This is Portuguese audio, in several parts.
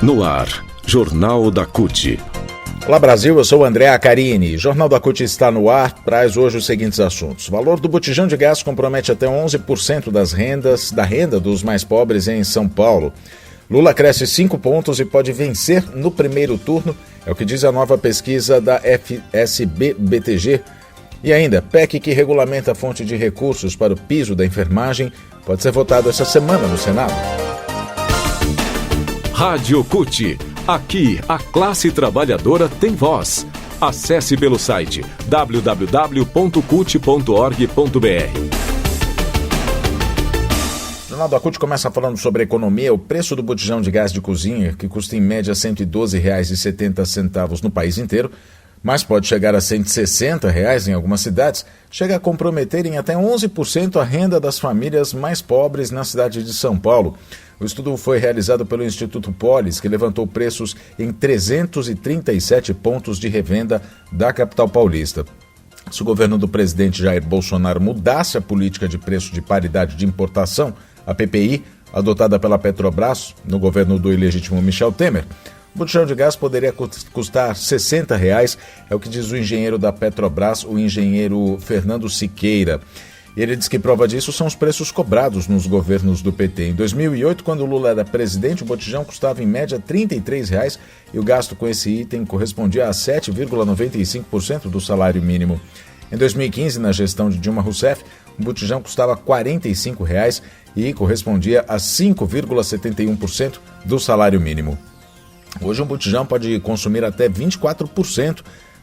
No ar, Jornal da CUT. Olá Brasil, eu sou o André Acarini. Jornal da CUT está no ar, traz hoje os seguintes assuntos. O valor do botijão de gás compromete até 11% da renda dos mais pobres em São Paulo. Lula cresce 5 pontos e pode vencer no primeiro turno, é o que diz a nova pesquisa da FSB-BTG. E ainda, PEC que regulamenta a fonte de recursos para o piso da enfermagem pode ser votado essa semana no Senado. Rádio CUT. Aqui, a classe trabalhadora tem voz. Acesse pelo site www.cut.org.br. O Jornal da CUT começa falando sobre a economia. O preço do botijão de gás de cozinha, que custa em média R$ 112,70 no país inteiro, mas pode chegar a R$ 160 em algumas cidades, chega a comprometer em até 11% a renda das famílias mais pobres na cidade de São Paulo. O estudo foi realizado pelo Instituto Polis, que levantou preços em 337 pontos de revenda da capital paulista. Se o governo do presidente Jair Bolsonaro mudasse a política de preço de paridade de importação, a PPI, adotada pela Petrobras no governo do ilegítimo Michel Temer, o botijão de gás poderia custar R$ 60, é o que diz o engenheiro da Petrobras, o engenheiro Fernando Siqueira. Ele diz que prova disso são os preços cobrados nos governos do PT. Em 2008, quando Lula era presidente, o botijão custava em média R$ 33 e o gasto com esse item correspondia a 7,95% do salário mínimo. Em 2015, na gestão de Dilma Rousseff, o botijão custava R$ 45 e correspondia a 5,71% do salário mínimo. Hoje um botijão pode consumir até 24%,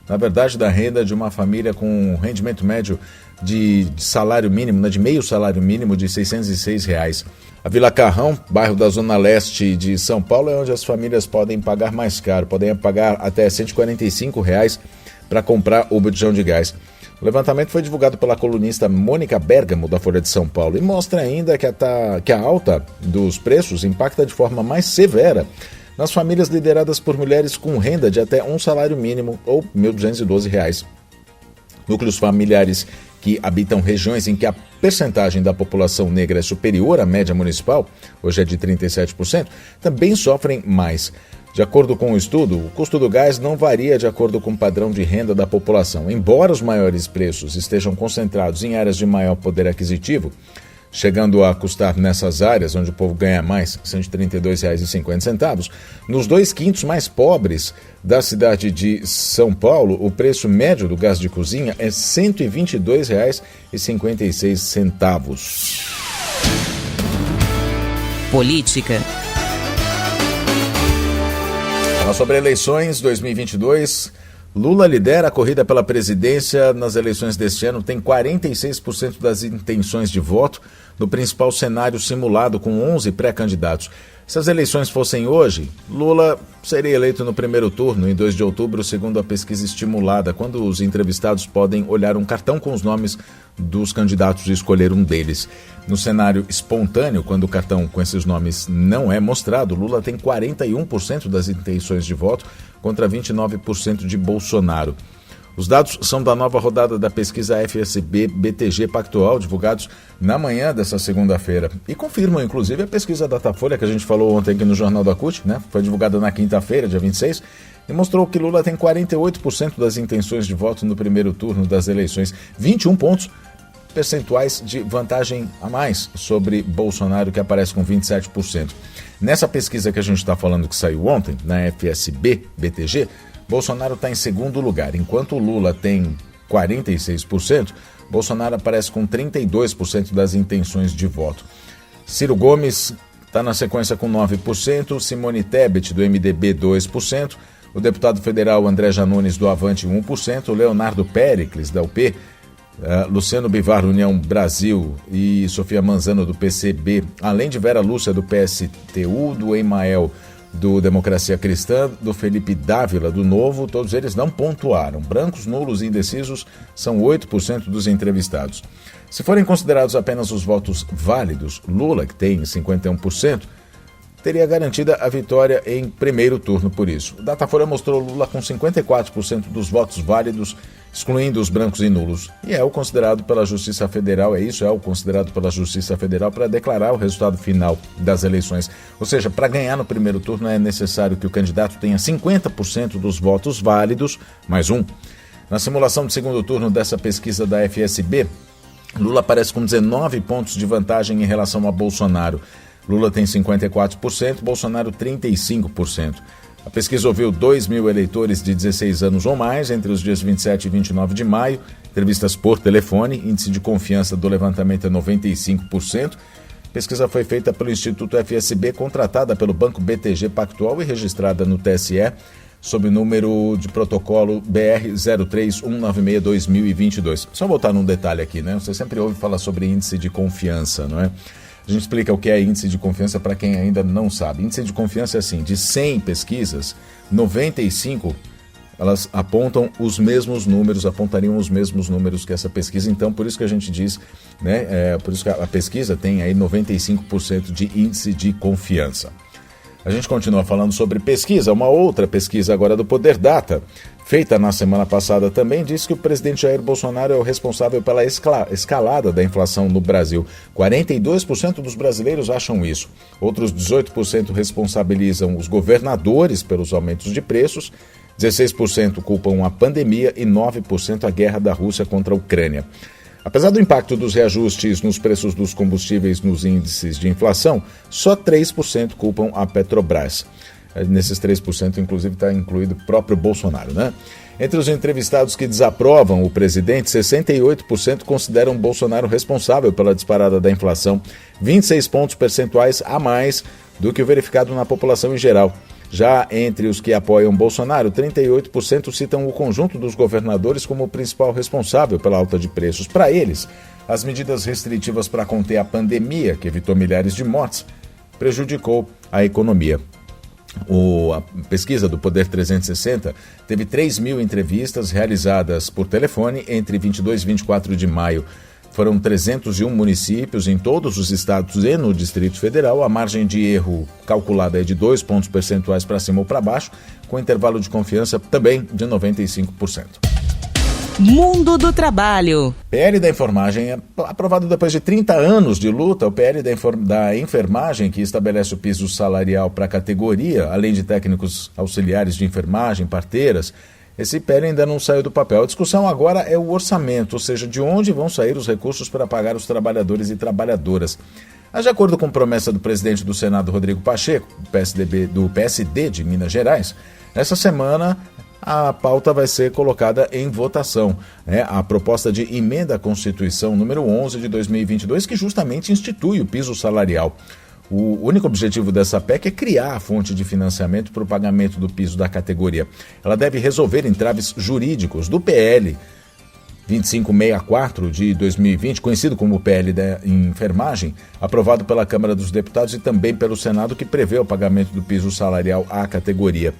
na verdade, da renda de uma família com um rendimento médio de salário mínimo, de meio salário mínimo de R$ 606. A Vila Carrão, bairro da Zona Leste de São Paulo, é onde as famílias podem pagar mais caro, podem pagar até R$ 145 para comprar o botijão de gás. O levantamento foi divulgado pela colunista Mônica Bergamo, da Folha de São Paulo, e mostra ainda que a alta dos preços impacta de forma mais severa nas famílias lideradas por mulheres com renda de até um salário mínimo ou R$ 1.212. Núcleos familiares que habitam regiões em que a percentagem da população negra é superior à média municipal, hoje é de 37%, também sofrem mais. De acordo com o estudo, o custo do gás não varia de acordo com o padrão de renda da população. Embora os maiores preços estejam concentrados em áreas de maior poder aquisitivo, chegando a custar nessas áreas onde o povo ganha mais, R$ 132,50, nos 2/5 mais pobres da cidade de São Paulo, o preço médio do gás de cozinha é R$ 122,56. Política. Fala sobre eleições 2022. Lula lidera a corrida pela presidência nas eleições deste ano, tem 46% das intenções de voto no principal cenário simulado com 11 pré-candidatos. Se as eleições fossem hoje, Lula seria eleito no primeiro turno, em 2 de outubro, segundo a pesquisa estimulada, quando os entrevistados podem olhar um cartão com os nomes dos candidatos e escolher um deles. No cenário espontâneo, quando o cartão com esses nomes não é mostrado, Lula tem 41% das intenções de voto contra 29% de Bolsonaro. Os dados são da nova rodada da pesquisa FSB-BTG Pactual, divulgados na manhã dessa segunda-feira. E confirmam, inclusive, a pesquisa Datafolha, que a gente falou ontem aqui no Jornal da CUT, né? Foi divulgada na quinta-feira, dia 26, e mostrou que Lula tem 48% das intenções de voto no primeiro turno das eleições, 21 pontos percentuais de vantagem a mais sobre Bolsonaro, que aparece com 27%. Nessa pesquisa que a gente está falando, que saiu ontem, na FSB-BTG, Bolsonaro está em segundo lugar. Enquanto Lula tem 46%, Bolsonaro aparece com 32% das intenções de voto. Ciro Gomes está na sequência com 9%, Simone Tebet, do MDB, 2%, o deputado federal André Janones, do Avante, 1%, Leonardo Péricles, da UP, Luciano Bivar, do União Brasil, e Sofia Manzano, do PCB, além de Vera Lúcia, do PSTU, do Emael, do Democracia Cristã, do Felipe Dávila, do Novo, todos eles não pontuaram. Brancos, nulos e indecisos são 8% dos entrevistados. Se forem considerados apenas os votos válidos, Lula, que tem 51%, teria garantida a vitória em primeiro turno por isso. O Datafolha mostrou Lula com 54% dos votos válidos, excluindo os brancos e nulos. E é o considerado pela Justiça Federal, para declarar o resultado final das eleições. Ou seja, para ganhar no primeiro turno é necessário que o candidato tenha 50% dos votos válidos, mais um. Na simulação de segundo turno dessa pesquisa da FSB, Lula aparece com 19 pontos de vantagem em relação a Bolsonaro. Lula tem 54%, Bolsonaro 35%. A pesquisa ouviu 2 mil eleitores de 16 anos ou mais entre os dias 27 e 29 de maio, entrevistas por telefone, índice de confiança do levantamento é 95%. A pesquisa foi feita pelo Instituto FSB, contratada pelo Banco BTG Pactual e registrada no TSE, sob o número de protocolo BR 03196-2022. Só voltar num detalhe aqui, né? Você sempre ouve falar sobre índice de confiança, não é? A gente explica o que é índice de confiança para quem ainda não sabe. Índice de confiança é assim, de 100 pesquisas, 95 elas apontariam os mesmos números que essa pesquisa. Então, por isso que a gente diz, né, por isso que a pesquisa tem aí 95% de índice de confiança. A gente continua falando sobre pesquisa. Uma outra pesquisa agora do Poder Data, feita na semana passada também, diz que o presidente Jair Bolsonaro é o responsável pela escalada da inflação no Brasil. 42% dos brasileiros acham isso. Outros 18% responsabilizam os governadores pelos aumentos de preços, 16% culpam a pandemia e 9% a guerra da Rússia contra a Ucrânia. Apesar do impacto dos reajustes nos preços dos combustíveis nos índices de inflação, só 3% culpam a Petrobras. Nesses 3%, inclusive, está incluído o próprio Bolsonaro, né? Entre os entrevistados que desaprovam o presidente, 68% consideram Bolsonaro responsável pela disparada da inflação, 26 pontos percentuais a mais do que o verificado na população em geral. Já entre os que apoiam Bolsonaro, 38% citam o conjunto dos governadores como o principal responsável pela alta de preços. Para eles, as medidas restritivas para conter a pandemia, que evitou milhares de mortes, prejudicou a economia. A pesquisa do Poder 360 teve 3 mil entrevistas realizadas por telefone entre 22 e 24 de maio. Foram 301 municípios em todos os estados e no Distrito Federal. A margem de erro calculada é de 2 pontos percentuais para cima ou para baixo, com intervalo de confiança também de 95%. Mundo do Trabalho. PL da enfermagem é aprovado depois de 30 anos de luta. O PL da enfermagem, que estabelece o piso salarial para a categoria, além de técnicos auxiliares de enfermagem, parteiras, esse PL ainda não saiu do papel. A discussão agora é o orçamento, ou seja, de onde vão sair os recursos para pagar os trabalhadores e trabalhadoras. Mas, de acordo com promessa do presidente do Senado, Rodrigo Pacheco, do PSD de Minas Gerais, essa semana a pauta vai ser colocada em votação. A proposta de emenda à Constituição número 11 de 2022, que justamente institui o piso salarial. O único objetivo dessa PEC é criar a fonte de financiamento para o pagamento do piso da categoria. Ela deve resolver entraves jurídicos do PL 2564 de 2020, conhecido como PL da enfermagem, aprovado pela Câmara dos Deputados e também pelo Senado, que prevê o pagamento do piso salarial à categoria.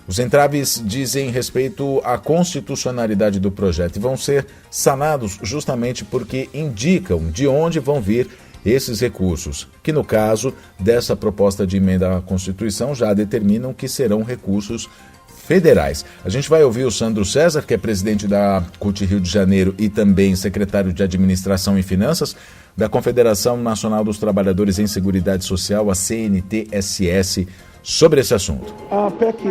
Os entraves dizem respeito à constitucionalidade do projeto e vão ser sanados justamente porque indicam de onde vão vir esses recursos, que no caso dessa proposta de emenda à Constituição já determinam que serão recursos federais. A gente vai ouvir o Sandro César, que é presidente da CUT Rio de Janeiro e também secretário de Administração e Finanças da Confederação Nacional dos Trabalhadores em Seguridade Social, a CNTSS, sobre esse assunto. A PEC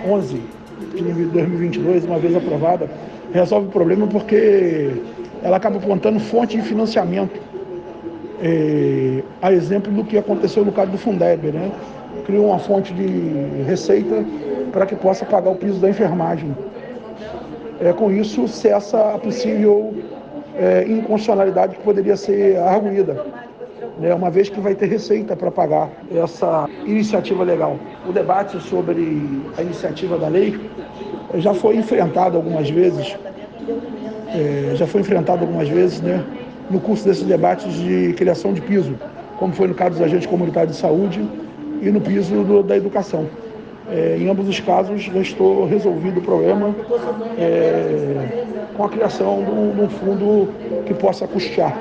11 de 2022, uma vez aprovada, resolve o problema porque ela acaba apontando fonte de financiamento. A exemplo do que aconteceu no caso do Fundeb, né? Criou uma fonte de receita para que possa pagar o piso da enfermagem. Com isso, cessa a possível inconstitucionalidade que poderia ser arguída, né? Uma vez que vai ter receita para pagar essa iniciativa legal. O debate sobre a iniciativa da lei já foi enfrentado algumas vezes, né? No curso desses debates de criação de piso, como foi no caso dos agentes comunitários de saúde e no piso da educação. Em ambos os casos, já estou resolvido o problema com a criação de um fundo que possa custear.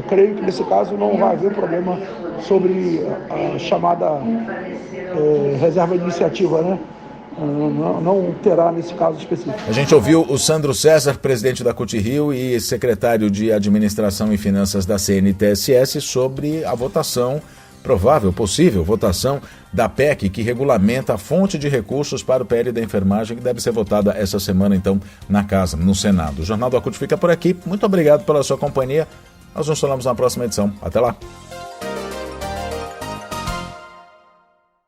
Creio que nesse caso não vai haver problema sobre a chamada reserva de iniciativa, né? Não terá nesse caso específico. A gente ouviu o Sandro César, presidente da CUT-Rio e secretário de Administração e Finanças da CNTS-S, sobre a votação, possível votação da PEC, que regulamenta a fonte de recursos para o PL da enfermagem, que deve ser votada essa semana, então, na Casa, no Senado. O Jornal da CUT fica por aqui. Muito obrigado pela sua companhia. Nós nos falamos na próxima edição. Até lá.